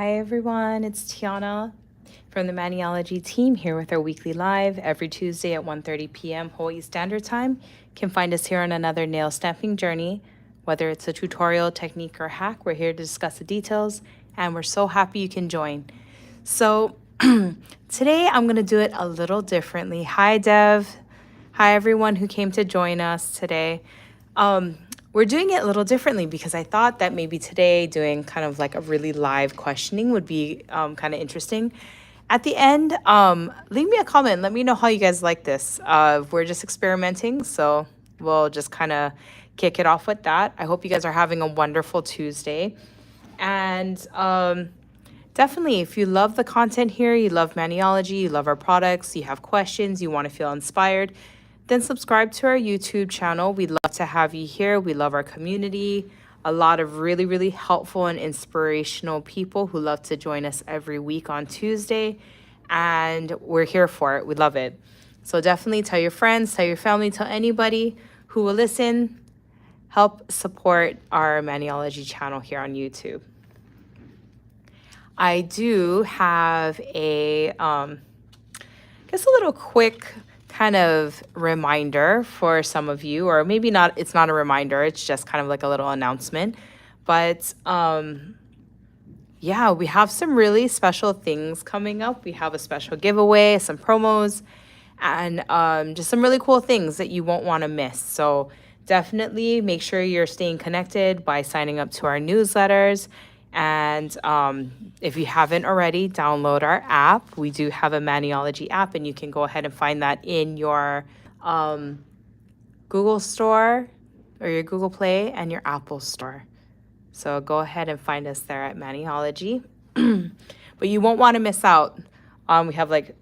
Hi everyone, it's Tiana from the Maniology team here with our weekly live every Tuesday at 1:30 p.m. Hawaii Standard Time. You can find us here on another nail stamping journey. Whether it's a tutorial, technique, or hack, we're here to discuss the details, and we're so happy you can join. So today I'm going to do it a little differently. Hi Dev. Hi everyone who came to join us today. We're doing it a little differently because I thought that maybe today doing kind of like a really live questioning would be kind of interesting. At the end, leave me a comment. Let me know how you guys like this. We're just experimenting, so we'll just kind of kick it off with that. I hope you guys are having a wonderful Tuesday. And definitely, if you love the content here, you love Maniology, you love our products, you have questions, you want to feel inspired, then subscribe to our YouTube channel. We'd love to have you here. We love our community. A lot of really, really helpful and inspirational people who love to join us every week on Tuesday. And we're here for it. We love it. So definitely tell your friends, tell your family, tell anybody who will listen. Help support our Maniology channel here on YouTube. I do have a, guess a little quick kind of reminder for some of you, or maybe not, it's not a reminder, it's just kind of like a little announcement. But yeah, we have some really special things coming up. We have a special giveaway, some promos, and just some really cool things that you won't want to miss. So definitely make sure you're staying connected by signing up to our newsletters. And if you haven't already, download our app. We do have a Maniology app, and you can go ahead and find that in your Google Store or your Google Play and your Apple Store. So go ahead and find us there at Maniology. But you won't want to miss out. We have, like,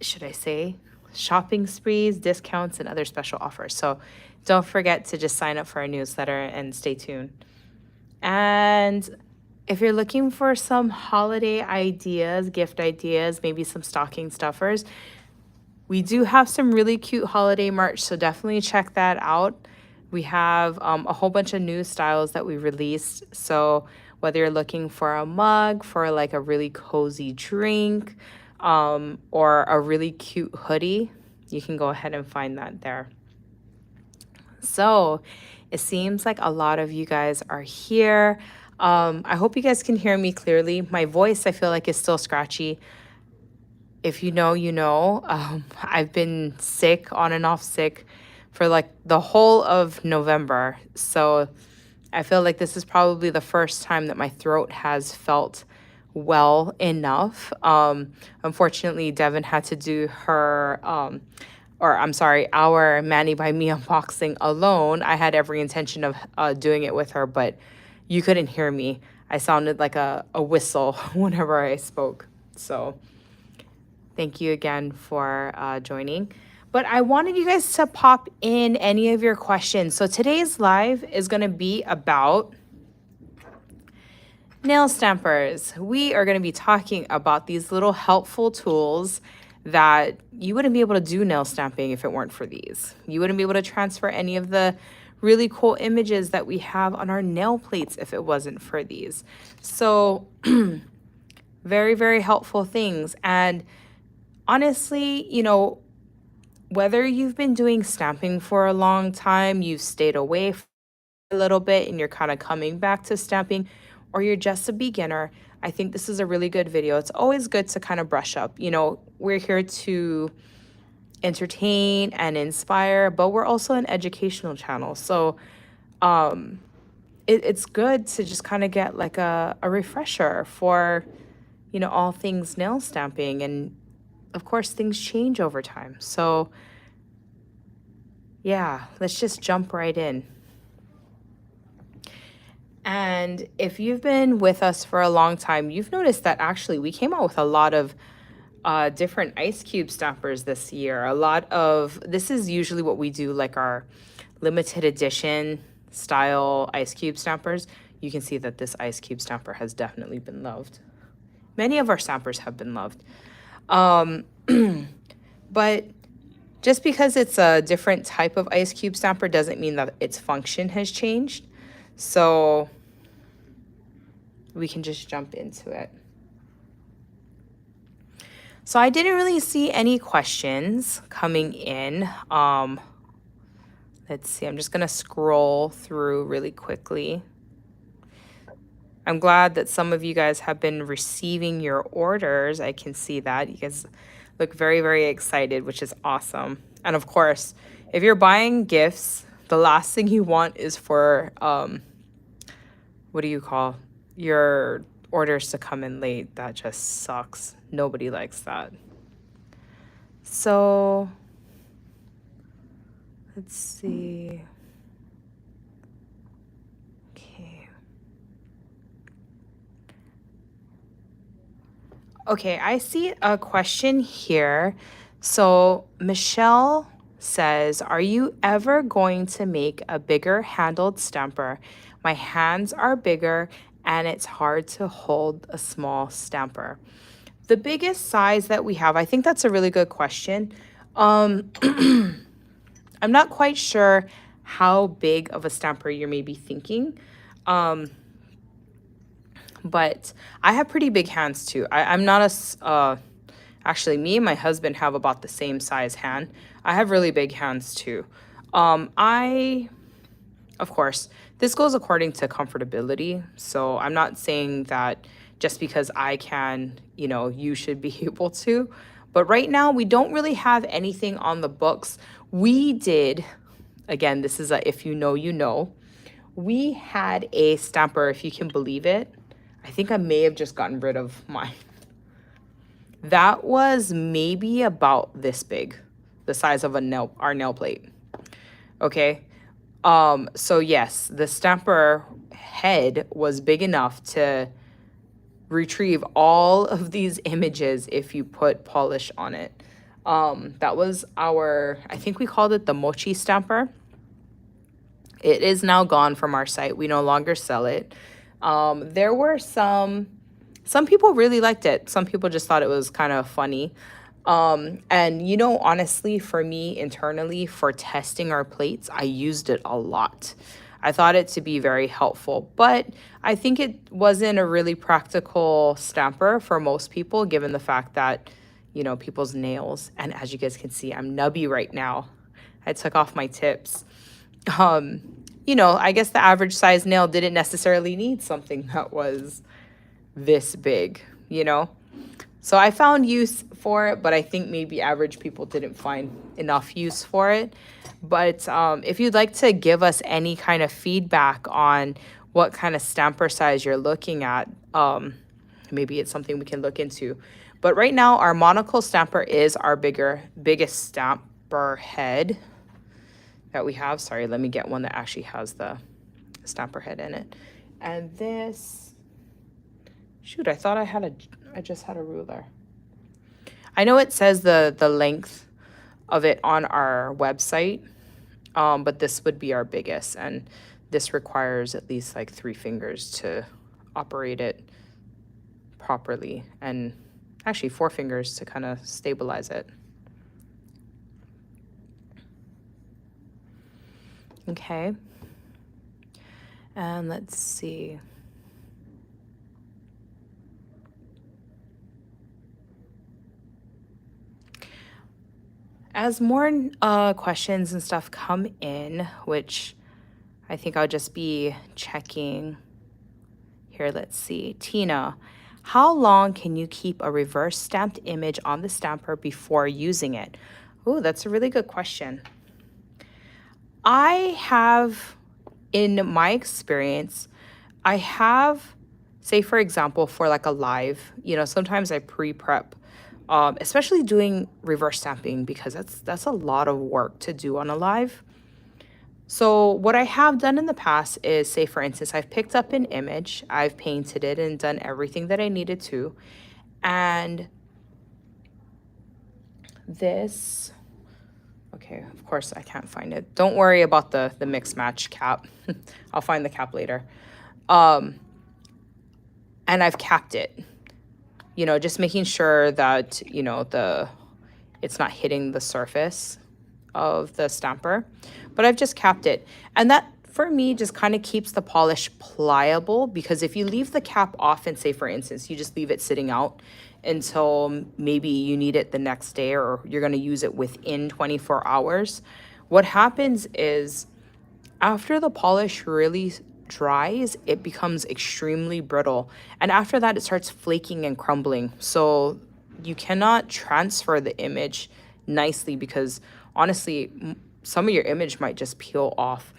should I say, shopping sprees, discounts, and other special offers. So don't forget to just sign up for our newsletter and stay tuned. And if you're looking for some holiday ideas, gift ideas, maybe some stocking stuffers, we do have some really cute holiday merch, so definitely check that out. We have a whole bunch of new styles that we released. So whether you're looking for a mug, for like a really cozy drink, or a really cute hoodie, you can go ahead and find that there. So it seems like a lot of you guys are here. I hope you guys can hear me clearly. My voice, I feel like, is still scratchy. If you know, you know. I've been sick, on and off sick, for like the whole of November. So I feel like this is probably the first time that my throat has felt well enough. Unfortunately, Devon had to do her... our Manny by Me unboxing alone. I had every intention of doing it with her, but you couldn't hear me. I sounded like a whistle whenever I spoke. So thank you again for joining. But I wanted you guys to pop in any of your questions. So today's live is going to be about nail stampers. We are going to be talking about these little helpful tools that you wouldn't be able to do nail stamping if it weren't for these. You wouldn't be able to transfer any of the really cool images that we have on our nail plates if it wasn't for these. So very, very helpful things. And honestly, you know, whether you've been doing stamping for a long time, you've stayed away for a little bit and you're kind of coming back to stamping, or you're just a beginner, I think this is a really good video. It's always good to kind of brush up. You know, we're here to entertain and inspire, but we're also an educational channel. So it's good to just kind of get like a refresher for, you know, all things nail stamping. And of course, things change over time. So yeah, let's just jump right in. And if you've been with us for a long time, you've noticed that actually we came out with a lot of different ice cube stampers this year. This is usually what we do, like our limited edition style ice cube stampers. You can see that this ice cube stamper has definitely been loved. Many of our stampers have been loved. But just because it's a different type of ice cube stamper doesn't mean that its function has changed. So we can just jump into it. So I didn't really see any questions coming in. Let's see, I'm just gonna scroll through really quickly. I'm glad that some of you guys have been receiving your orders. I can see that. You guys look very, very excited, which is awesome. And of course, if you're buying gifts, the last thing you want is for, what do you call, your orders to come in late. That just sucks. Nobody likes that. So, let's see. Okay, I see a question here. So Michelle says, are you ever going to make a bigger handled stamper? My hands are bigger and it's hard to hold a small stamper. The biggest size that we have, I think that's a really good question. I'm not quite sure how big of a stamper you're maybe thinking. But I have pretty big hands too. I'm not actually me and my husband have about the same size hand. I have really big hands too. Of course, this goes according to comfortability. So I'm not saying that just because I can, you should be able to. But right now we don't really have anything on the books. We did, again, this is a if you know, you know. We had a stamper, if you can believe it. I think I may have just gotten rid of mine. That was maybe about this big, the size of our nail plate. Okay. So yes, the stamper head was big enough to retrieve all of these images if you put polish on it. That was I think we called it the mochi stamper. It is now gone from our site. We no longer sell it. There were some people really liked it. Some people just thought it was kind of funny. And honestly, for me internally, for testing our plates, I used it a lot. I thought it to be very helpful, but I think it wasn't a really practical stamper for most people, given the fact that, people's nails, and as you guys can see, I'm nubby right now. I took off my tips. I guess the average size nail didn't necessarily need something that was this big, So I found use for it, but I think maybe average people didn't find enough use for it. But if you'd like to give us any kind of feedback on what kind of stamper size you're looking at, maybe it's something we can look into. But right now, our monocle stamper is our biggest stamper head that we have. Sorry, let me get one that actually has the stamper head in it. And this, shoot, I thought I just had a ruler. I know it says the length of it on our website, but this would be our biggest, and this requires at least like 3 fingers to operate it properly, and actually 4 fingers to kind of stabilize it. Okay, and let's see. As more questions and stuff come in, which I think I'll just be checking here. Let's see. Tina, how long can you keep a reverse stamped image on the stamper before using it? Oh, that's a really good question. I have, in my experience, say for example, for like a live, sometimes I pre-prep, especially doing reverse stamping, because that's a lot of work to do on a live. So what I have done in the past is, say for instance, I've picked up an image, I've painted it and done everything that I needed to. And this, okay, of course I can't find it. Don't worry about the mix match cap. I'll find the cap later. And I've capped it, just making sure that, it's not hitting the surface of the stamper, but I've just capped it. And that for me, just kind of keeps the polish pliable, because if you leave the cap off and say, for instance, you just leave it sitting out until maybe you need it the next day or you're going to use it within 24 hours, what happens is after the polish really dries, it becomes extremely brittle. And after that, it starts flaking and crumbling. So you cannot transfer the image nicely because honestly, some of your image might just peel off.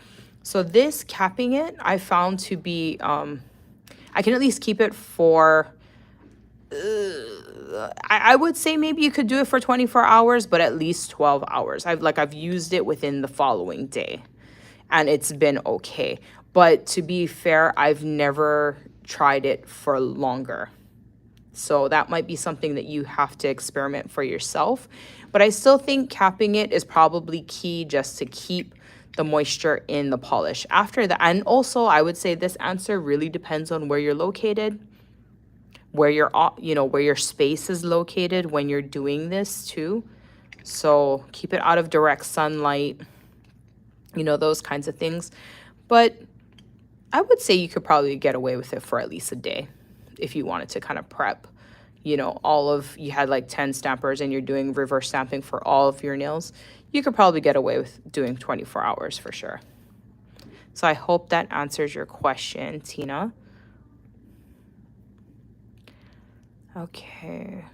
So this capping it, I found to be, I can at least keep it for, I would say maybe you could do it for 24 hours, but at least 12 hours. I've used it within the following day and it's been okay. But to be fair, I've never tried it for longer. So that might be something that you have to experiment for yourself. But I still think capping it is probably key just to keep the moisture in the polish. After that, and also I would say this answer really depends on where you're located, where where your space is located when you're doing this too. So keep it out of direct sunlight, those kinds of things. But I would say you could probably get away with it for at least a day if you wanted to kind of prep, you had like 10 stampers and you're doing reverse stamping for all of your nails, you could probably get away with doing 24 hours for sure. So I hope that answers your question, Tina. Okay.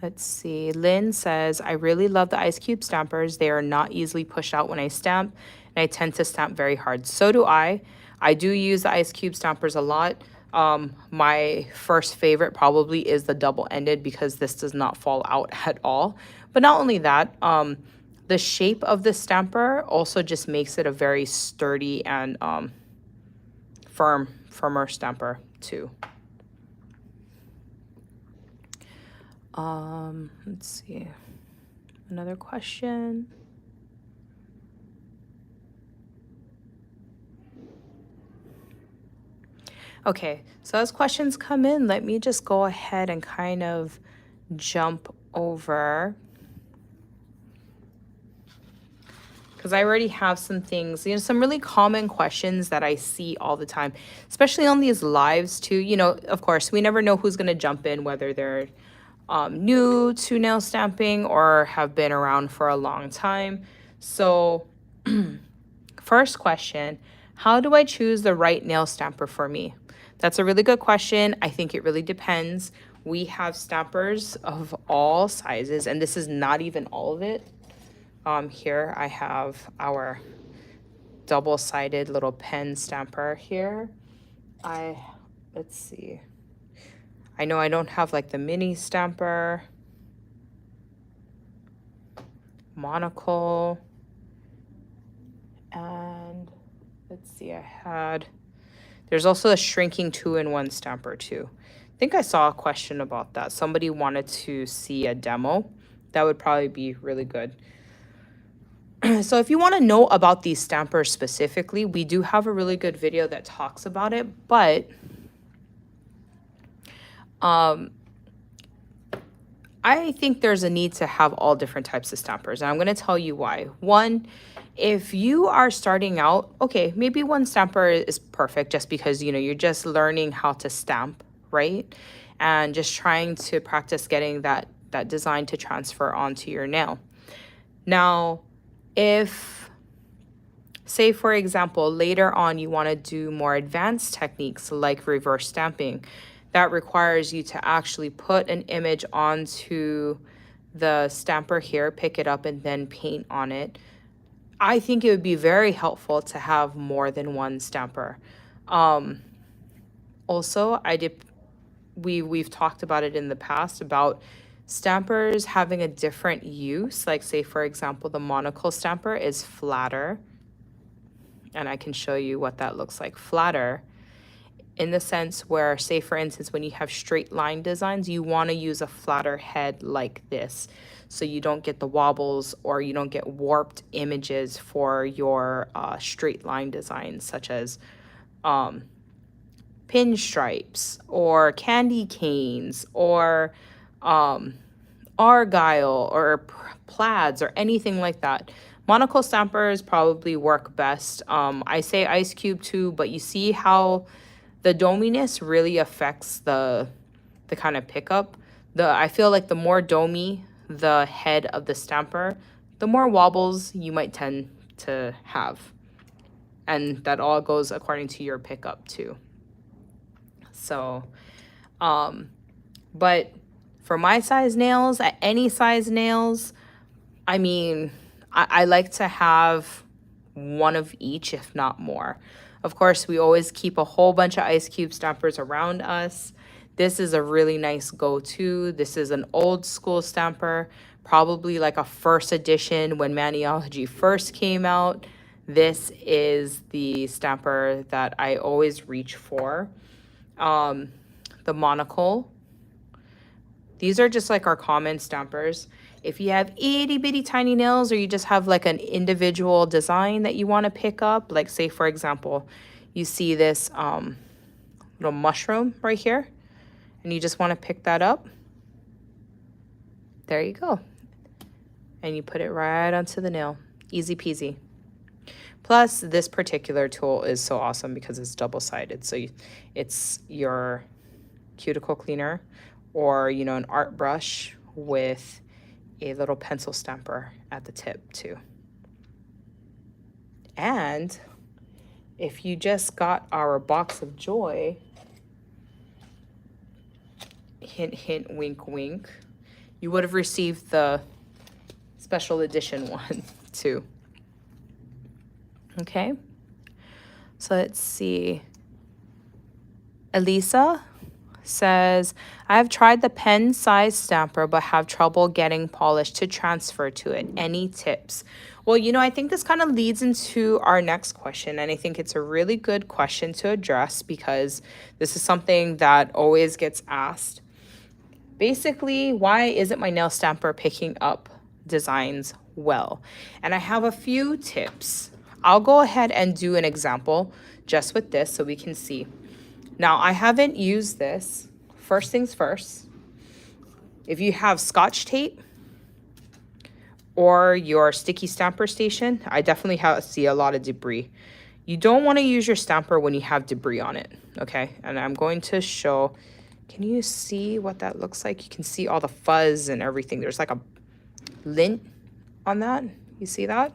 Let's see. Lynn says, I really love the ice cube stampers. They are not easily pushed out when I stamp, and I tend to stamp very hard. So do I. I do use the ice cube stampers a lot. My first favorite probably is the double-ended because this does not fall out at all. But not only that, the shape of the stamper also just makes it a very sturdy and firmer stamper too. Let's see. Another question. Okay, so as questions come in, let me just go ahead and kind of jump over, because I already have some things, some really common questions that I see all the time, especially on these lives too. Of course, we never know who's going to jump in, whether they're new to nail stamping or have been around for a long time. So first question, how do I choose the right nail stamper for me? That's a really good question. I think it really depends. We have stampers of all sizes, and this is not even all of it. Here I have our double-sided little pen stamper here. Let's see. I know I don't have like the mini stamper, monocle, and let's see, there's also a shrinking 2-in-1 stamper too. I think I saw a question about that. Somebody wanted to see a demo. That would probably be really good. So if you want to know about these stampers specifically, we do have a really good video that talks about it, but I think there's a need to have all different types of stampers, and I'm going to tell you why. One, if you are starting out, okay, maybe one stamper is perfect just because, you're just learning how to stamp, right? And just trying to practice getting that design to transfer onto your nail. Now, if, say, for example, later on you want to do more advanced techniques like reverse stamping, that requires you to actually put an image onto the stamper here, pick it up, and then paint on it. I think it would be very helpful to have more than one stamper. Also, we've talked about it in the past about stampers having a different use. Like, say, for example, the monocle stamper is flatter. And I can show you what that looks like. Flatter in the sense where, say, for instance, when you have straight line designs, you want to use a flatter head like this, so you don't get the wobbles or you don't get warped images for your straight line designs, such as pinstripes or candy canes or argyle or plaids or anything like that. Monocle stampers probably work best. I say ice cube too, but you see how the dominess really affects the kind of pickup. I feel like the more domey the head of the stamper, the more wobbles you might tend to have. And that all goes according to your pickup too. So, but for my size nails, at any size nails, I mean, I like to have one of each, if not more. Of course, we always keep a whole bunch of ice cube stampers around us. This is a really nice go-to. This is an old school stamper, probably like a first edition when Maniology first came out. This is the stamper that I always reach for. The monocle. These are just like our common stampers. If you have itty bitty tiny nails, or you just have like an individual design that you want to pick up, like say for example, you see this little mushroom right here, and you just want to pick that up, there you go. And you put it right onto the nail. Easy peasy. Plus, this particular tool is so awesome because it's double-sided. So it's your cuticle cleaner, or, you know, an art brush with a little pencil stamper at the tip too. And if you just got our box of joy, hint, hint, wink, wink, you would have received the special edition one too. Okay, so let's see. Elisa says, I have tried the pen size stamper but have trouble getting polish to transfer to it. Any tips? Well, you know, I think this kind of leads into our next question, and I think it's a really good question to address because this is something that always gets asked. Basically, why isn't my nail stamper picking up designs well? And I have a few tips. I'll go ahead and do an example just with this so we can see. Now, I haven't used this. First things first, if you have Scotch tape or your sticky stamper station, I definitely see a lot of debris. You don't want to use your stamper when you have debris on it, okay? And I'm going to show, can you see what that looks like? You can see all the fuzz and everything. There's like a lint on that. You see that?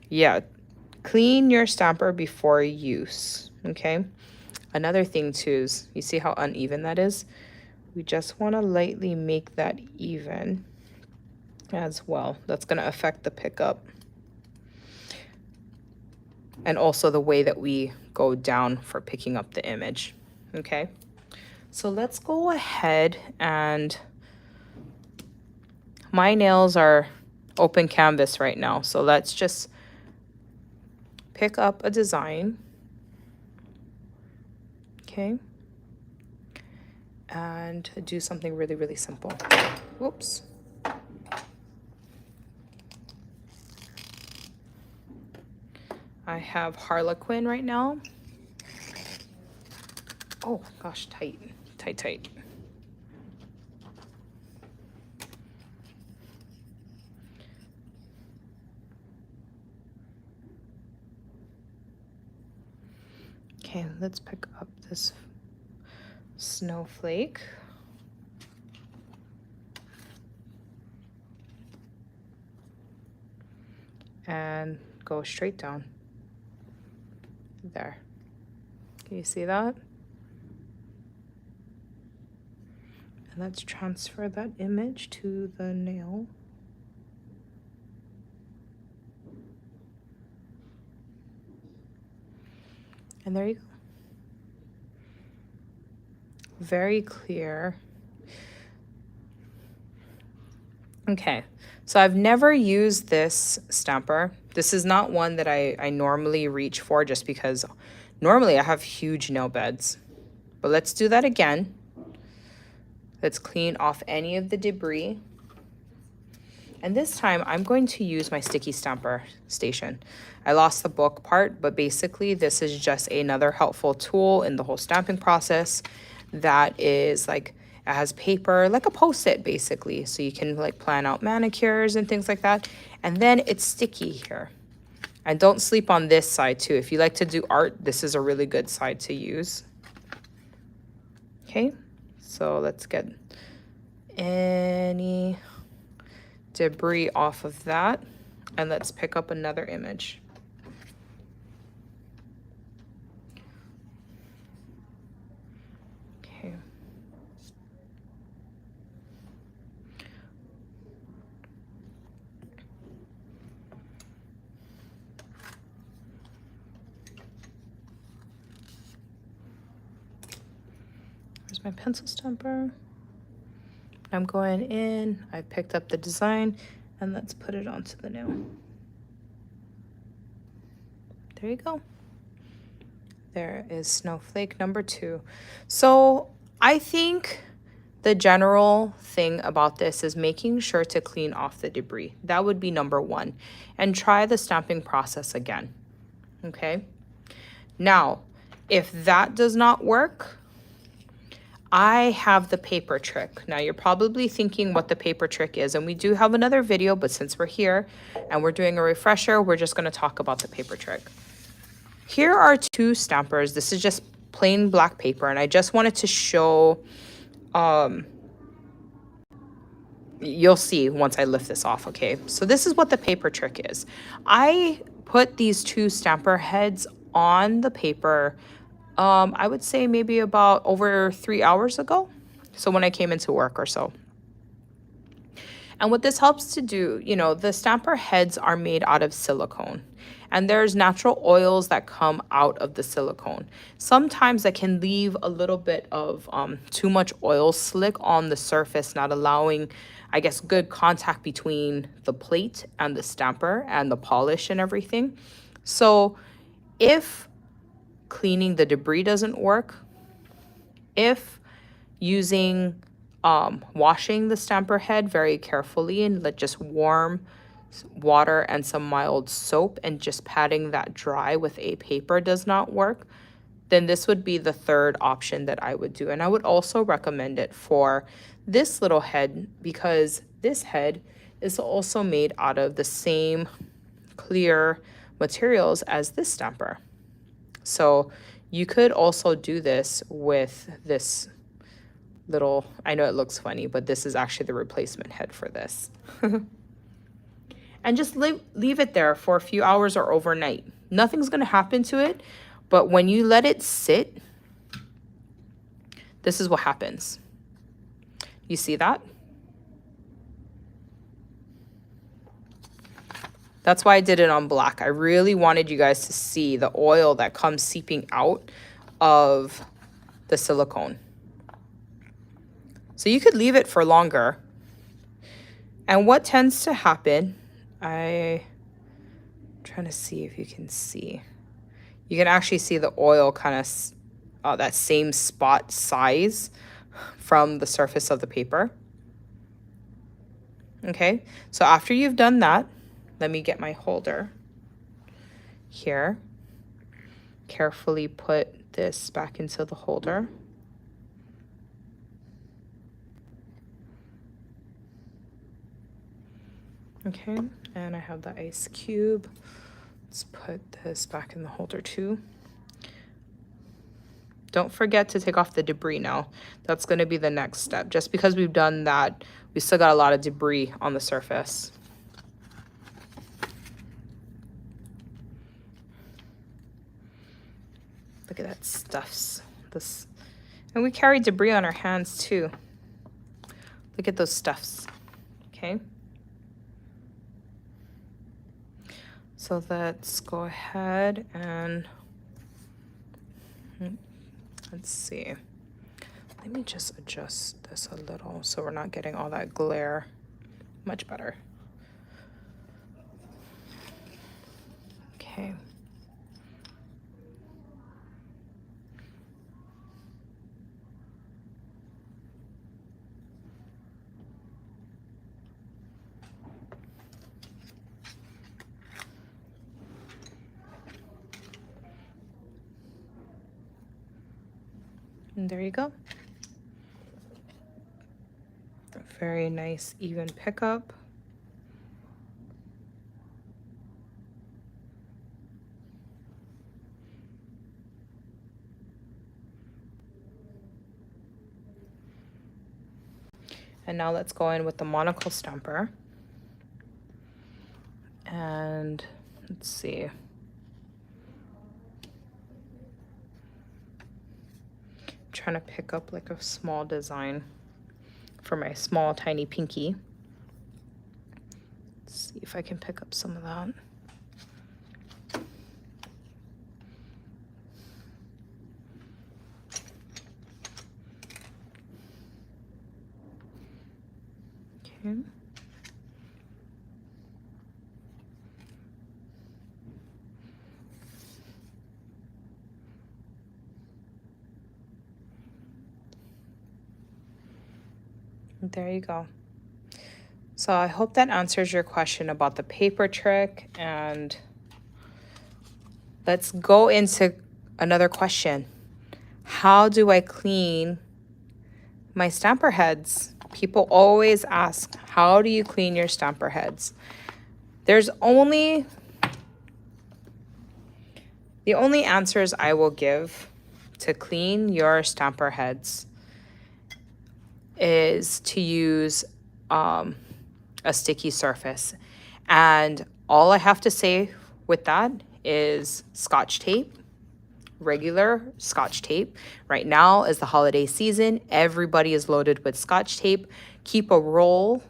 Yeah. Clean your stamper before use, okay? Another thing too is, you see how uneven that is? We just want to lightly make that even as well. That's going to affect the pickup. And also the way that we go down for picking up the image, okay? So let's go ahead, and my nails are open canvas right now. So let's just pick up a design. Okay, and do something really, really simple. Whoops. I have Harlequin right now. Oh gosh, tight, tight, tight. Okay, let's pick up this snowflake. And go straight down. There. Can you see that? And let's transfer that image to the nail. And there you go. Very clear. Okay, so I've never used this stamper. This is not one that I normally reach for, just because normally I have huge nail beds. But let's do that again. Let's clean off any of the debris. And this time I'm going to use my sticky stamper station. I lost the book part, but basically this is just another helpful tool in the whole stamping process that is like It has paper, like a Post-it basically, so you can like plan out manicures and things like that. And then it's sticky here. And don't sleep on this side too. If you like to do art, this is a really good side to use. Okay, so let's get any debris off of that. And let's pick up another image. Okay. Where's my pencil stamper? I'm going in, I picked up the design, and let's put it onto the nail. There you go. There is snowflake number 2. So I think the general thing about this is making sure to clean off the debris. That would be number 1. And try the stamping process again. Okay? Now, if that does not work, I have the paper trick. Now you're probably thinking what the paper trick is, and we do have another video, but since we're here and we're doing a refresher, we're just going to talk about the paper trick. Here are 2 stampers. This is just plain black paper, and I just wanted to show, you'll see once I lift this off, okay? So this is what the paper trick is. I put these 2 stamper heads on the paper, I would say maybe about over 3 hours ago. So when I came into work or so. And what this helps to do, you know, the stamper heads are made out of silicone. And there's natural oils that come out of the silicone. Sometimes that can leave a little bit of too much oil slick on the surface, not allowing, I guess, good contact between the plate and the stamper and the polish and everything. So if cleaning the debris doesn't work, if using washing the stamper head very carefully and let just warm water and some mild soap and just patting that dry with a paper does not work, then this would be the third option that I would do. And I would also recommend it for this little head, because this head is also made out of the same clear materials as this stamper. So you could also do this with this little, I know it looks funny, but this is actually the replacement head for this. And just leave it there for a few hours or overnight. Nothing's going to happen to it, but when you let it sit, this is what happens. You see that? That's why I did it on black. I really wanted you guys to see the oil that comes seeping out of the silicone. So you could leave it for longer. And what tends to happen, I'm trying to see if you can see. You can actually see the oil kind of, that same spot size from the surface of the paper. Okay, so after you've done that, let me get my holder here. Carefully put this back into the holder. Okay, and I have the ice cube. Let's put this back in the holder too. Don't forget to take off the debris now. That's going to be the next step. Just because we've done that, we still got a lot of debris on the surface. Look at that stuffs. This, and we carry debris on our hands too. Look at those stuffs. Okay. So let's go ahead and let's see. Let me just adjust this a little so we're not getting all that glare. Much better. Okay. And there you go. very nice even pickup. And now let's go in with the monocle stamper. And let's see. I'm trying to pick up like a small design for my small tiny pinky. Let's see if I can pick up some of that. Okay. There you go. So I hope that answers your question about the paper trick, and let's go into another question. How do I clean my stamper heads? People always ask, how do you clean your stamper heads? The only answers I will give to clean your stamper heads is to use a sticky surface. And all I have to say with that is Scotch tape, regular Scotch tape. Right now is the holiday season. Everybody is loaded with Scotch tape. Keep a roll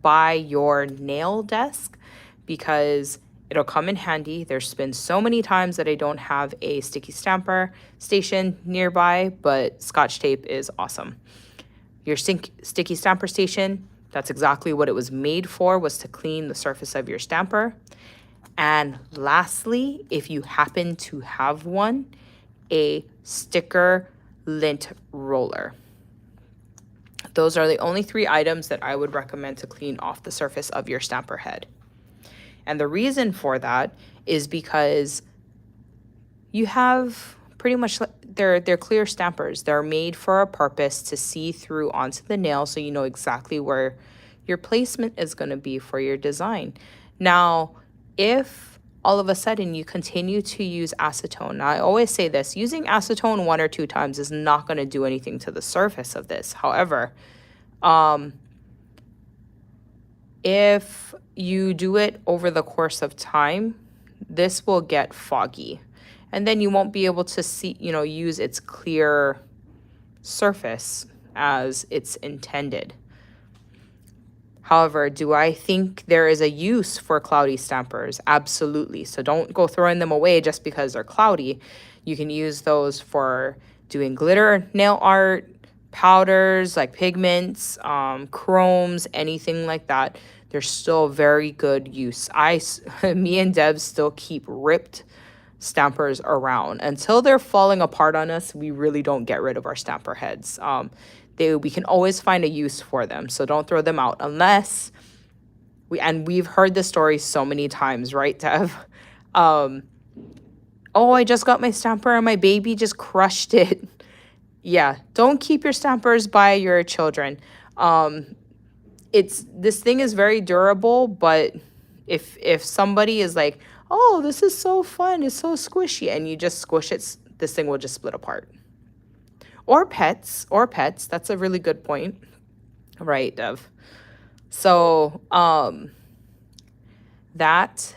by your nail desk because it'll come in handy. There's been so many times that I don't have a sticky stamper station nearby, but Scotch tape is awesome. Your sticky stamper station, that's exactly what it was made for, was to clean the surface of your stamper. And lastly, if you happen to have one, a sticker lint roller. Those are the only 3 items that I would recommend to clean off the surface of your stamper head. And the reason for that is because you have pretty much, they're clear stampers. They're made for a purpose to see through onto the nail so you know exactly where your placement is going to be for your design. Now, if all of a sudden you continue to use acetone, now I always say this, using acetone 1 or 2 times is not going to do anything to the surface of this. However, if you do it over the course of time, this will get foggy. And then you won't be able to see, use its clear surface as it's intended. However, do I think there is a use for cloudy stampers? Absolutely. So don't go throwing them away just because they're cloudy. You can use those for doing glitter nail art, powders like pigments, chromes, anything like that. They're still very good use. Me and Deb still keep ripped stampers around. Until they're falling apart on us, we really don't get rid of our stamper heads. We can always find a use for them, so don't throw them out unless we've heard this story so many times, right, Dev? Oh, I just got my stamper and my baby just crushed it. Yeah, don't keep your stampers by your children. This thing is very durable, but if somebody is like, oh, this is so fun, it's so squishy, and you just squish it, this thing will just split apart. Or pets, that's a really good point. Right, Dev? So, that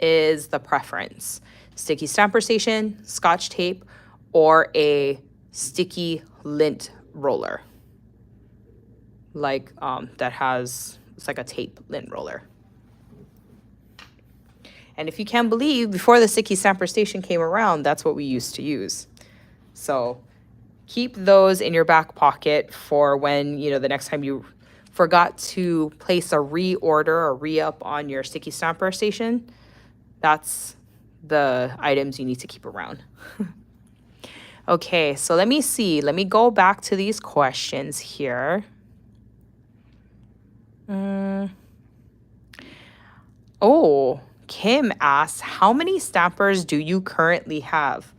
is the preference. Sticky stamper station, Scotch tape, or a sticky lint roller. Like, it's like a tape lint roller. And if you can't believe, before the sticky stamper station came around, that's what we used to use. So keep those in your back pocket for when, the next time you forgot to place a reorder or re-up on your sticky stamper station. That's the items you need to keep around. Okay, so let me see. Let me go back to these questions here. Oh, Kim asks, how many stampers do you currently have?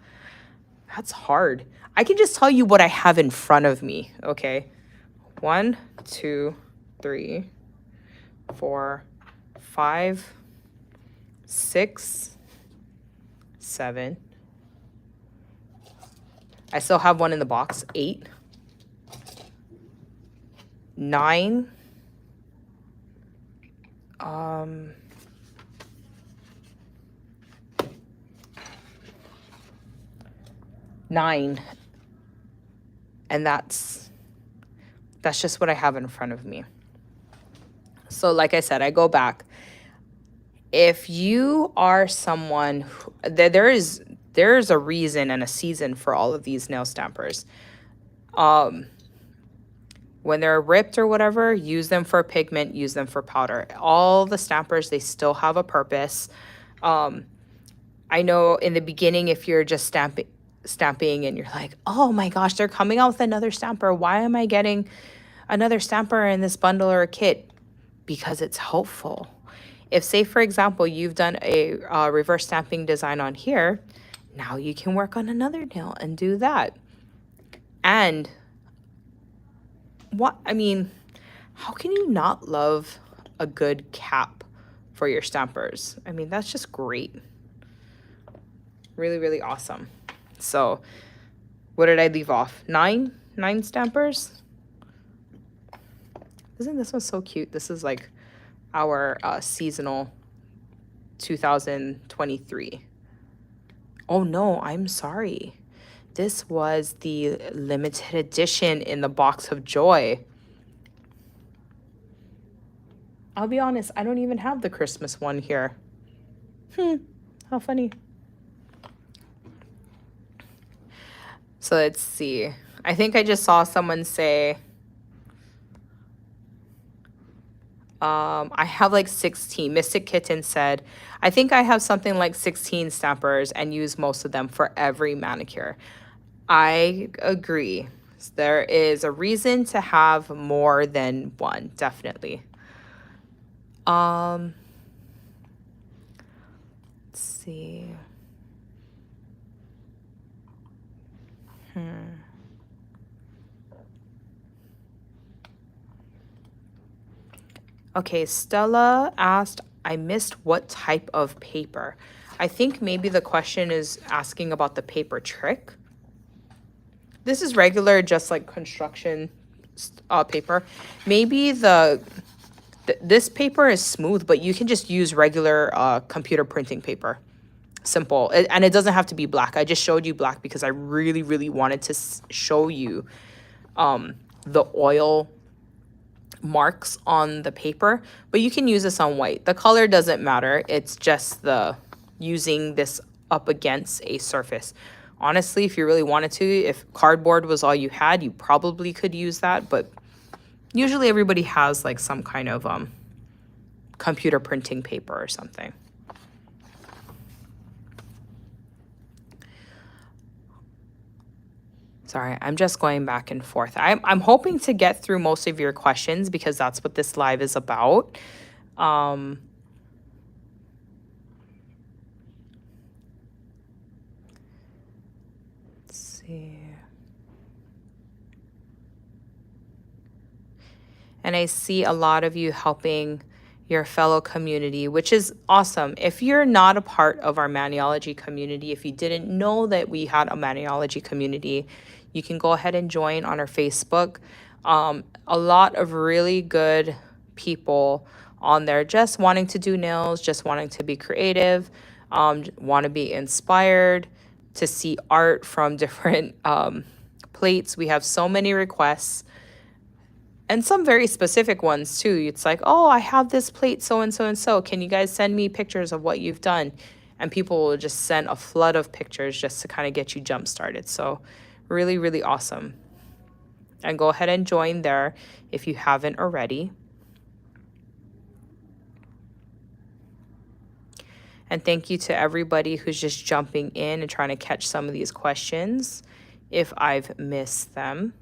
That's hard. I can just tell you what I have in front of me, okay? 1, 2, 3, 4, 5, 6, 7. I still have one in the box. 8, 9. 9. And that's just what I have in front of me. So like I said, I go back. If you are someone who, there's a reason and a season for all of these nail stampers. When they're ripped or whatever, use them for pigment, use them for powder. All the stampers, they still have a purpose. I know in the beginning, if you're just stamping and you're like, oh my gosh, they're coming out with another stamper. Why am I getting another stamper in this bundle or a kit? Because it's helpful. If, say, for example, you've done a reverse stamping design on here, now you can work on another nail and do that. And how can you not love a good cap for your stampers? I mean, that's just great. Really, really awesome. So what did I leave off? 9 stampers. Isn't this one so cute? This is like our seasonal 2023. Oh no, I'm sorry. This was the limited edition in the box of joy. I'll be honest, I don't even have the Christmas one here. How funny. So let's see. I think I just saw someone say, I have like 16. Mystic Kitten said, I think I have something like 16 stampers and use most of them for every manicure. I agree. There is a reason to have more than one, definitely. Let's see. Okay, Stella asked, I missed what type of paper. I think maybe the question is asking about the paper trick. This is regular, just like construction paper. Maybe this paper is smooth, but you can just use regular computer printing paper. Simple. And it doesn't have to be black. I just showed you black because I really, really wanted to show you the oil marks on the paper, but you can use this on white. The color doesn't matter. It's just the using this up against a surface. Honestly, if you really wanted to, if cardboard was all you had, you probably could use that, but usually everybody has like some kind of computer printing paper or something. Sorry, I'm just going back and forth. I'm hoping to get through most of your questions because that's what this live is about. Let's see. And I see a lot of you helping your fellow community, which is awesome. If you're not a part of our Maniology community, if you didn't know that we had a Maniology community, you can go ahead and join on our Facebook. A lot of really good people on there just wanting to do nails, just wanting to be creative, want to be inspired, to see art from different plates. We have so many requests. And some very specific ones too. It's like, oh, I have this plate so and so and so. Can you guys send me pictures of what you've done? And people will just send a flood of pictures just to kind of get you jump started. So really, really awesome. And go ahead and join there if you haven't already. And thank you to everybody who's just jumping in and trying to catch some of these questions if I've missed them.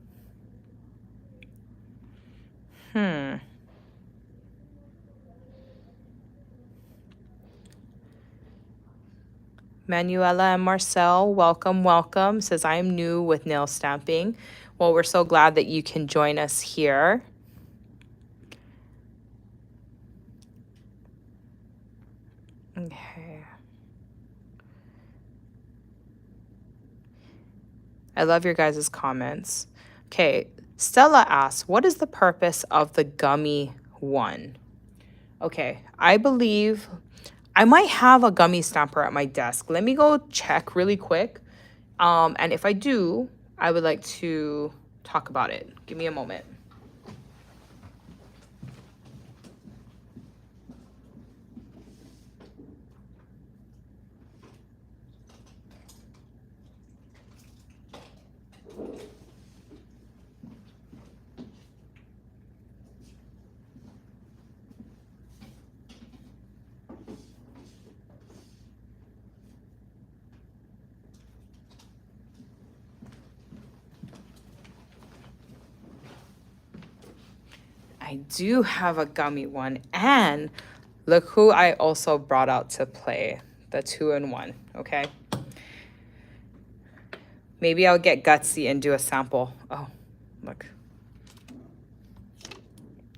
Manuela and Marcel, welcome, welcome. Says, I am new with nail stamping. Well, we're so glad that you can join us here. Okay. I love your guys' comments. Okay, Stella asks, what is the purpose of the gummy one? Okay, I believe I might have a gummy stamper at my desk. Let me go check really quick. And if I do, I would like to talk about it. Give me a moment. I do have a gummy one, and look who I also brought out to play, the 2-in-1, okay? Maybe I'll get gutsy and do a sample. Oh, look.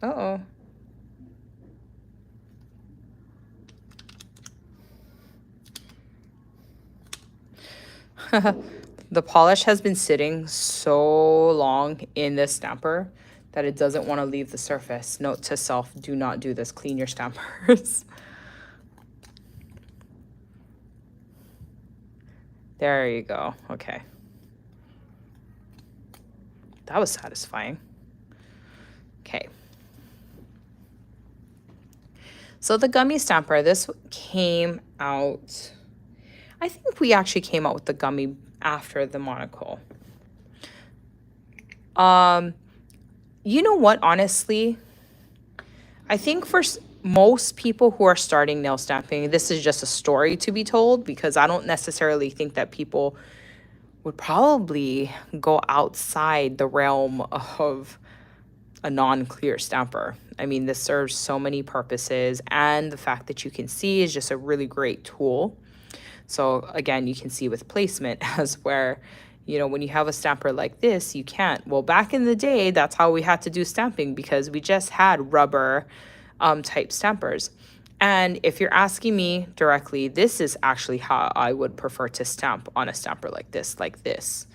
Uh-oh. The polish has been sitting so long in this stamper that it doesn't want to leave the surface. Note to self, do not do this. Clean your stampers. There you go. Okay. That was satisfying. Okay. So the gummy stamper, this came out, I think we actually came out with the gummy after the monocle. You know what, honestly, I think for most people who are starting nail stamping, this is just a story to be told, because I don't necessarily think that people would probably go outside the realm of a non-clear stamper. I mean, this serves so many purposes, and the fact that you can see is just a really great tool. So again, you can see with placement as where, you know, when you have a stamper like this, you can't. Well, back in the day, that's how we had to do stamping, because we just had rubber type stampers. And if you're asking me directly, this is actually how I would prefer to stamp on a stamper like this.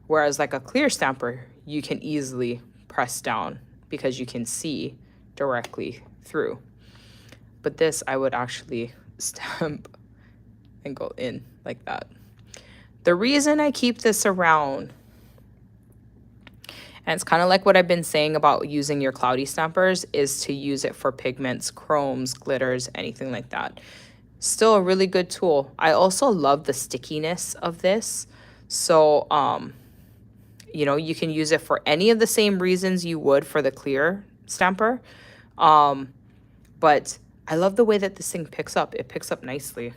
Whereas like a clear stamper, you can easily press down because you can see directly through. But this, I would actually stamp and go in like that. The reason I keep this around, and it's kind of like what I've been saying about using your cloudy stampers, is to use it for pigments, chromes, glitters, anything like that. Still a really good tool. I also love the stickiness of this. So, you know, you can use it for any of the same reasons you would for the clear stamper. But I love the way that this thing picks up. It picks up nicely.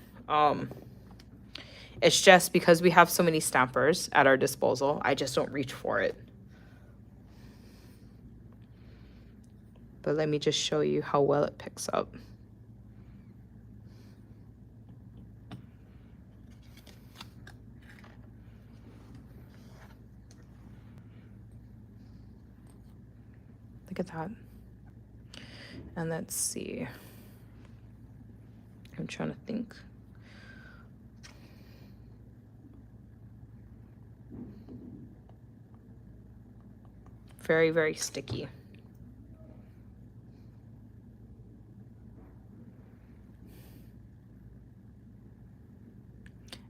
It's just because we have so many stampers at our disposal, I just don't reach for it. But let me just show you how well it picks up. Look at that. And let's see. I'm trying to think. Very, very sticky.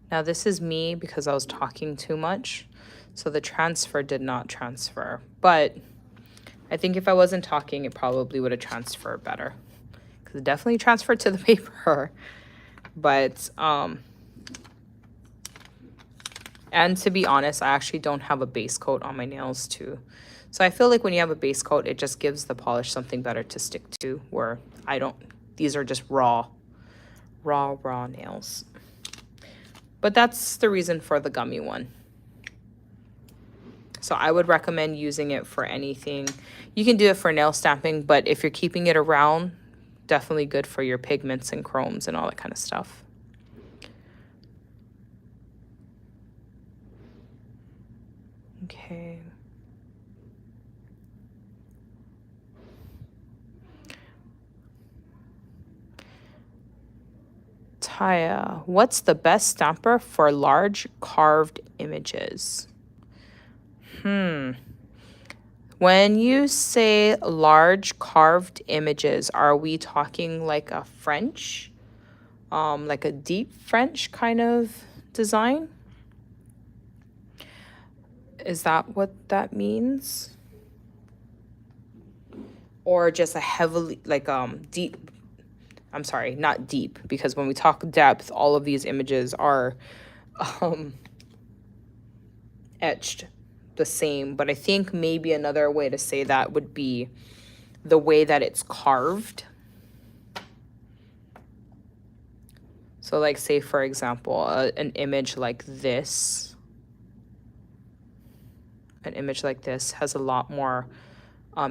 Now this is me because I was talking too much, so the transfer did not transfer. But I think if I wasn't talking, it probably would have transferred better, because it definitely transferred to the paper. But and to be honest, I actually don't have a base coat on my nails too. So I feel like when you have a base coat, it just gives the polish something better to stick to, where I don't, these are just raw nails. But that's the reason for the gummy one. So I would recommend using it for anything. You can do it for nail stamping, but if you're keeping it around, definitely good for your pigments and chromes and all that kind of stuff. Okay. Taya, what's the best stamper for large carved images? When you say large carved images, are we talking like a French, like a deep French kind of design? Is that what that means? Or just a heavily, like deep, I'm sorry, not deep, because when we talk depth, all of these images are etched the same. But I think maybe another way to say that would be the way that it's carved. So like, say for example, an image like this. An image like this has a lot more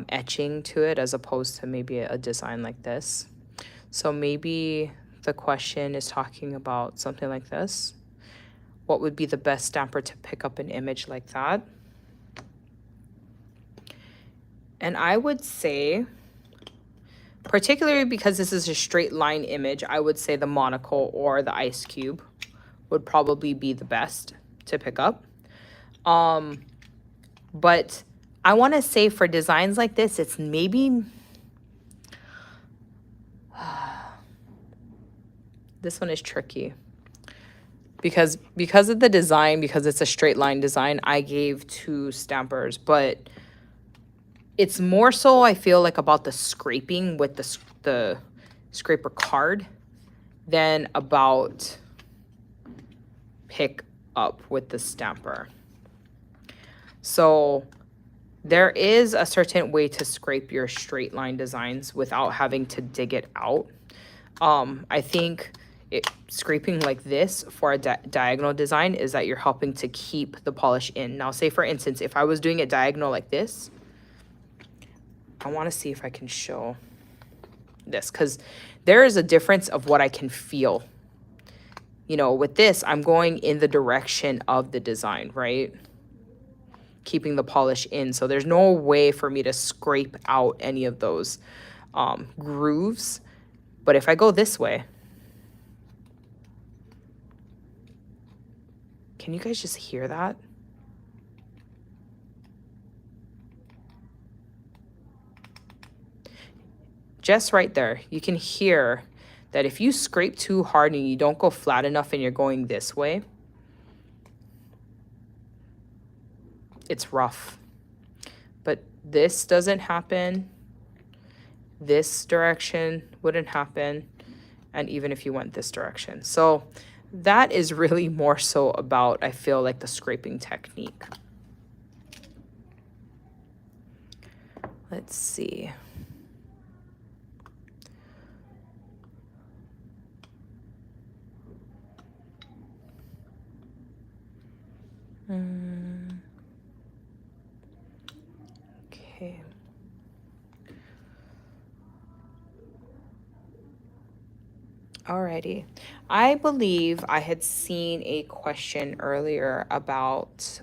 etching to it as opposed to maybe a design like this. So maybe the question is talking about something like this. What would be the best stamper to pick up an image like that? And I would say, particularly because this is a straight line image, I would say the monocle or the ice cube would probably be the best to pick up. But I want to say for designs like this, it's maybe... This one is tricky. Because of the design, because it's a straight line design, I gave 2 stampers. But it's more so, I feel like, about the scraping with the scraper card than about pick up with the stamper. So there is a certain way to scrape your straight line designs without having to dig it out. I think scraping like this for a diagonal design is that you're helping to keep the polish in. Now, say for instance, if I was doing it diagonal like this, I want to see if I can show this, because there is a difference of what I can feel. You know, with this, I'm going in the direction of the design, right? Keeping the polish in. So there's no way for me to scrape out any of those grooves. But if I go this way, can you guys just hear that? Just right there, you can hear that if you scrape too hard and you don't go flat enough and you're going this way, it's rough. But this doesn't happen. This direction wouldn't happen. And even if you went this direction. So that is really more so about, I feel like, the scraping technique. Let's see. Okay. Alrighty. I believe I had seen a question earlier about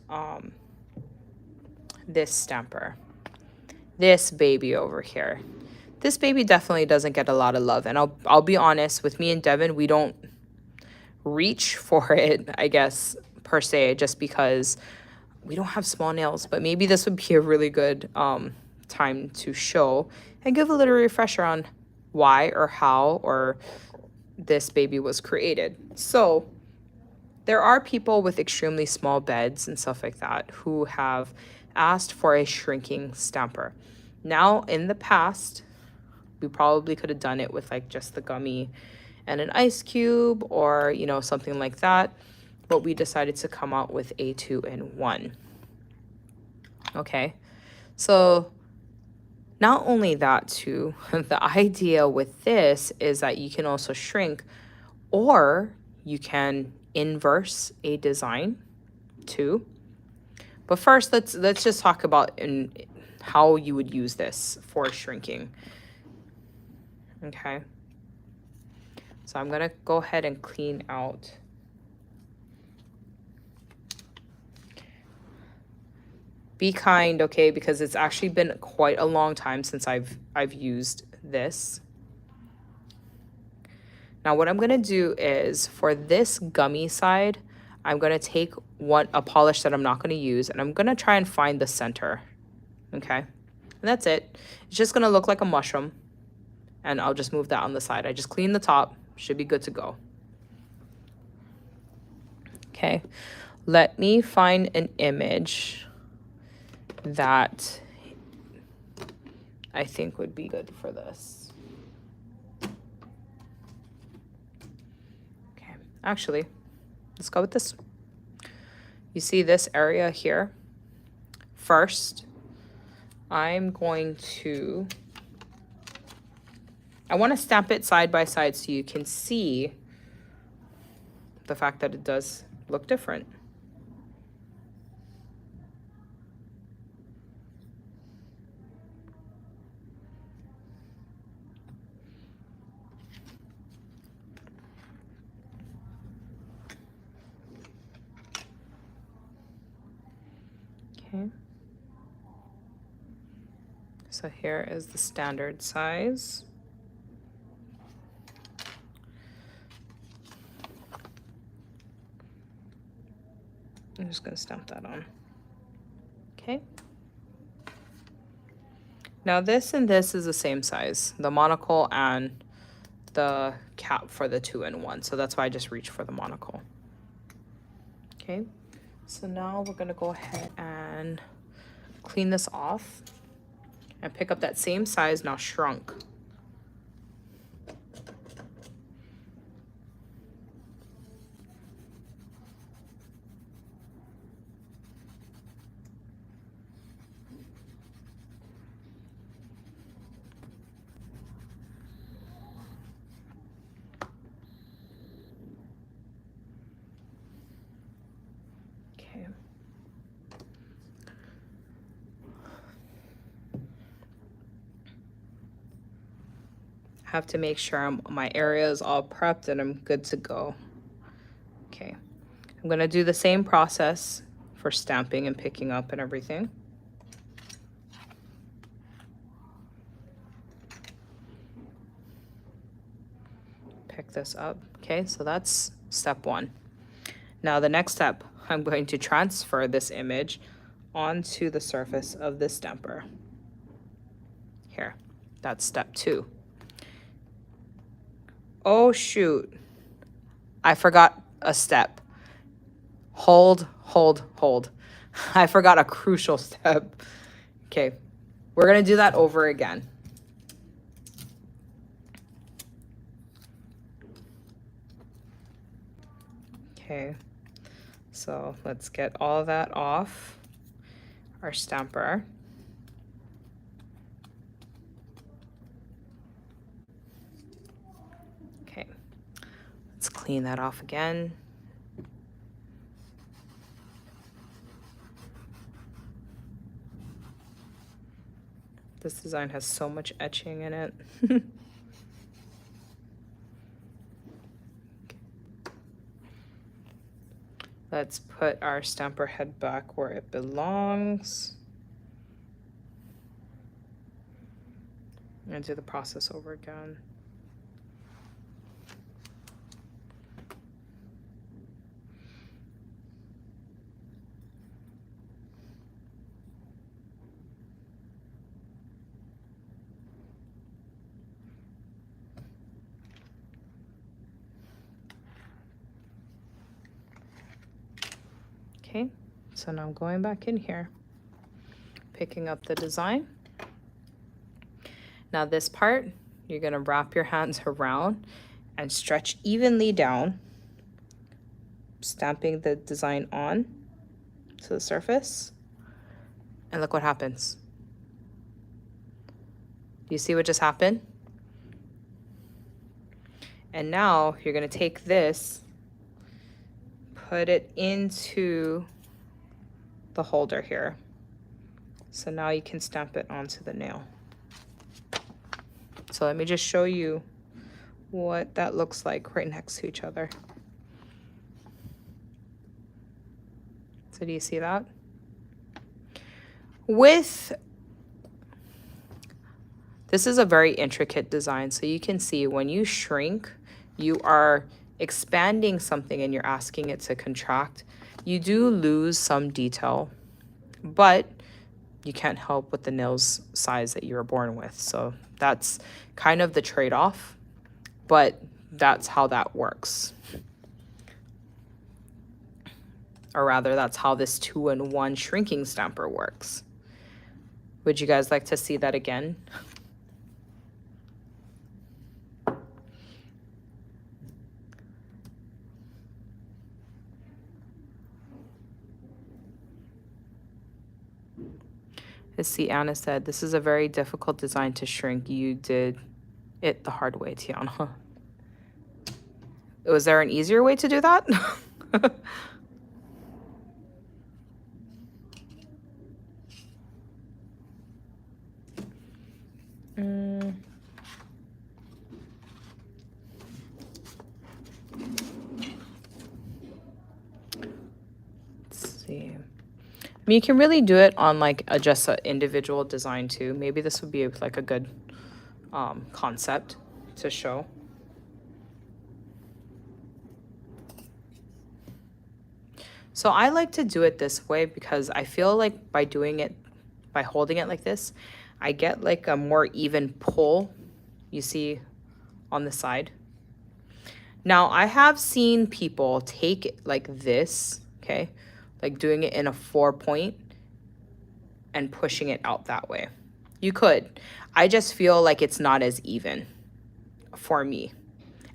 this stamper. This baby over here. This baby definitely doesn't get a lot of love. And I'll be honest, with me and Devon, we don't reach for it, I guess, per se, just because we don't have small nails. But maybe this would be a really good time to show and give a little refresher on why or how or this baby was created. So there are people with extremely small beds and stuff like that who have asked for a shrinking stamper. Now, in the past, we probably could have done it with like just the gummy and an ice cube or, you know, something like that. But we decided to come out with a 2-in-1. Okay, so not only that too, the idea with this is that you can also shrink, or you can inverse a design too. But first, let's just talk about how you would use this for shrinking. Okay, so I'm gonna go ahead and clean out. Be kind, okay, because it's actually been quite a long time since I've used this. Now what I'm gonna do is, for this gummy side, I'm gonna take a polish that I'm not gonna use, and I'm gonna try and find the center, okay? And that's it. It's just gonna look like a mushroom, and I'll just move that on the side. I just clean the top, should be good to go. Okay, let me find an image that I think would be good for this. Okay, actually, let's go with this. You see this area here? First, I'm going to, I want to stamp it side by side so you can see the fact that it does look different. Okay. So here is the standard size. I'm just going to stamp that on. Okay. Now this and this is the same size, the monocle and the cap for the 2-in-1. So that's why I just reached for the monocle. Okay. So now we're going to go ahead and clean this off and pick up that same size, now shrunk. Okay. Have to make sure my area is all prepped and I'm good to go. Okay, I'm gonna do the same process for stamping and picking up and everything. Pick this up. Okay, so that's step 1. Now the next step, I'm going to transfer this image onto the surface of this stamper. Here, that's step 2. Oh shoot, I forgot a step. Hold. I forgot a crucial step. Okay, we're gonna do that over again. Okay, so let's get all of that off our stamper. Okay, let's clean that off again. This design has so much etching in it. Let's put our stamper head back where it belongs. And do the process over again. Okay, so now I'm going back in here, picking up the design. Now this part, you're gonna wrap your hands around and stretch evenly down, stamping the design on to the surface. And look what happens. Do you see what just happened? And now you're gonna take this, put it into the holder here. So now you can stamp it onto the nail. So let me just show you what that looks like right next to each other. So do you see that? This is a very intricate design, so you can see when you shrink, you are expanding something and you're asking it to contract, you do lose some detail, but you can't help with the nails size that you were born with. So that's kind of the trade-off, but that's how that works. Or rather, that's how this 2-in-1 shrinking stamper works. Would you guys like to see that again? As see, Anna said, this is a very difficult design to shrink. You did it the hard way, Tiana. Was there an easier way to do that? Let's see. I mean, you can really do it on like just an individual design too. Maybe this would be like a good concept to show. So I like to do it this way because I feel like by doing it, by holding it like this, I get like a more even pull, you see, on the side. Now, I have seen people take it like this, okay, like doing it in a 4-point and pushing it out that way. You could. I just feel like it's not as even for me.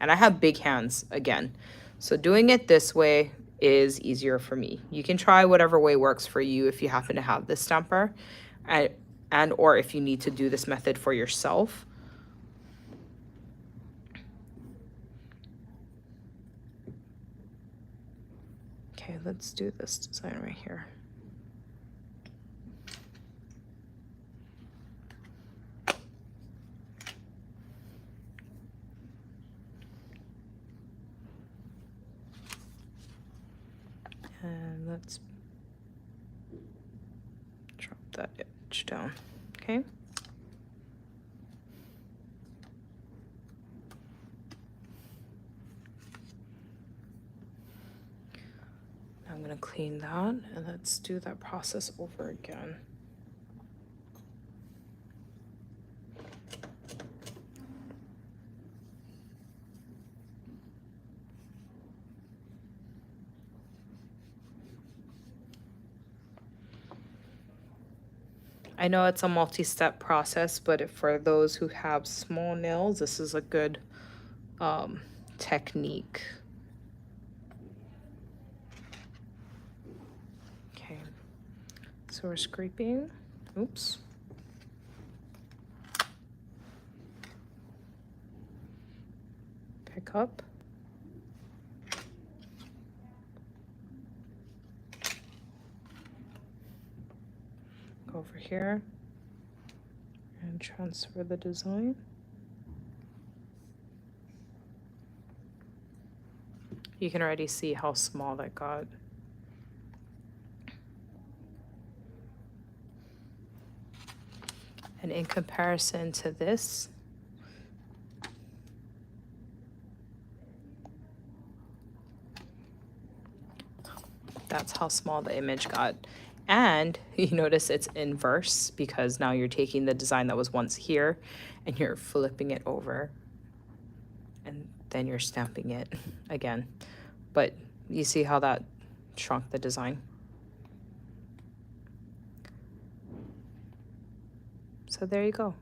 And I have big hands again. So doing it this way is easier for me. You can try whatever way works for you if you happen to have this stamper, and or if you need to do this method for yourself. Okay, let's do this design right here. And let's drop that edge down, okay? I'm gonna clean that and let's do that process over again. I know it's a multi-step process, but for those who have small nails, this is a good technique. Okay, so we're scraping. Oops. Pick up. Go over here and transfer the design. You can already see how small that got. And in comparison to this, that's how small the image got. And you notice it's inverse because now you're taking the design that was once here and you're flipping it over and then you're stamping it again. But you see how that shrunk the design? So there you go.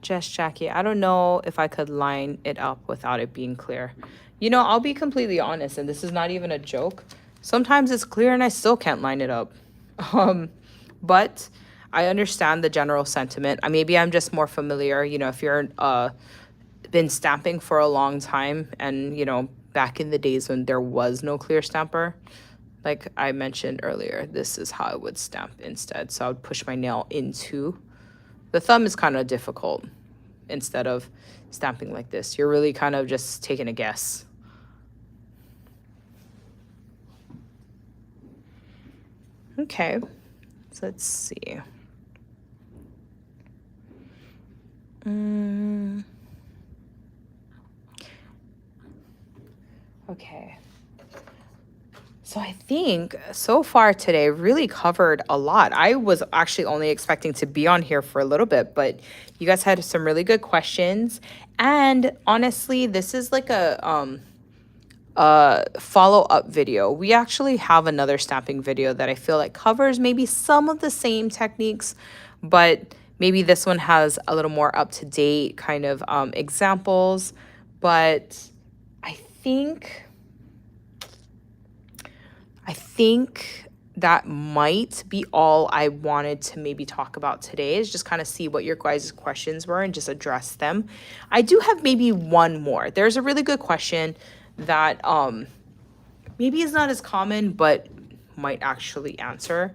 Just Jackie, I don't know if I could line it up without it being clear. You know, I'll be completely honest, and this is not even a joke. Sometimes it's clear and I still can't line it up. But I understand the general sentiment. Maybe I'm just more familiar, you know, if you're been stamping for a long time and, you know, back in the days when there was no clear stamper, like I mentioned earlier, this is how I would stamp instead. So I would push my nail into. The thumb is kind of difficult instead of stamping like this. You're really kind of just taking a guess. Okay, so let's see. Okay. So I think so far today really covered a lot. I was actually only expecting to be on here for a little bit, but you guys had some really good questions. And honestly, this is like a follow-up video. We actually have another stamping video that I feel like covers maybe some of the same techniques, but maybe this one has a little more up-to-date kind of examples. But I think that might be all I wanted to maybe talk about today, is just kind of see what your guys' questions were and just address them. I do have maybe one more. There's a really good question that maybe is not as common, but might actually answer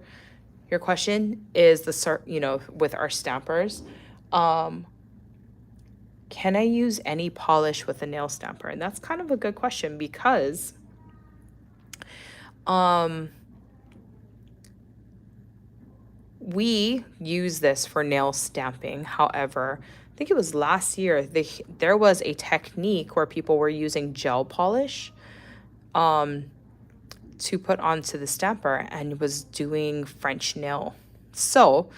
your question, is with our stampers. Can I use any polish with a nail stamper? And that's kind of a good question because we use this for nail stamping. However, I think it was last year, there was a technique where people were using gel polish to put onto the stamper and was doing French nail. So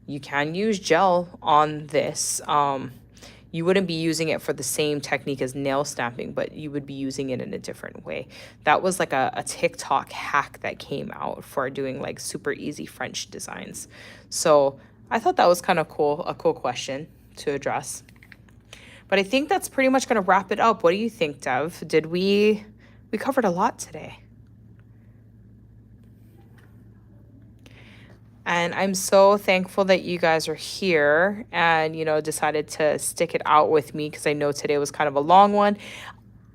you can use gel on this. You wouldn't be using it for the same technique as nail stamping, but you would be using it in a different way. That was like a TikTok hack that came out for doing like super easy French designs. So I thought that was kind of cool, a cool question to address. But I think that's pretty much going to wrap it up. What do you think, Dev? We covered a lot today. And I'm so thankful that you guys are here and, decided to stick it out with me, because I know today was kind of a long one.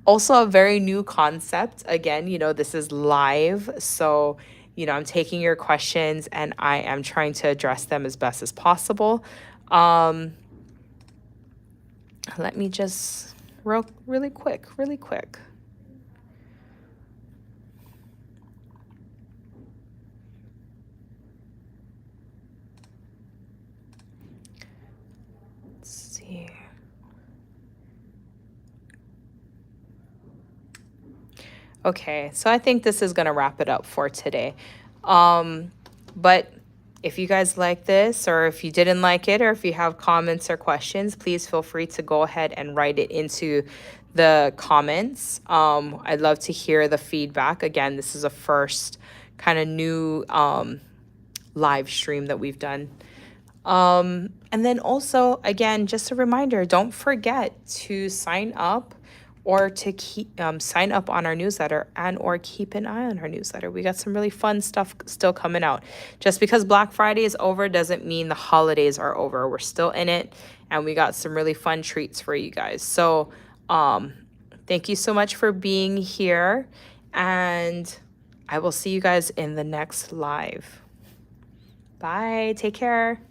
Also a very new concept. Again, this is live. So, I'm taking your questions and I am trying to address them as best as possible. Let me just really quick. Okay, so I think this is going to wrap it up for today. But if you guys like this, or if you didn't like it, or if you have comments or questions, please feel free to go ahead and write it into the comments. I'd love to hear the feedback. Again, this is a first kind of new live stream that we've done. And then also, again, just a reminder, don't forget to sign up or to sign up on our newsletter or keep an eye on our newsletter. We got some really fun stuff still coming out. Just because Black Friday is over doesn't mean the holidays are over. We're still in it, and we got some really fun treats for you guys. So thank you so much for being here, and I will see you guys in the next live. Bye. Take care.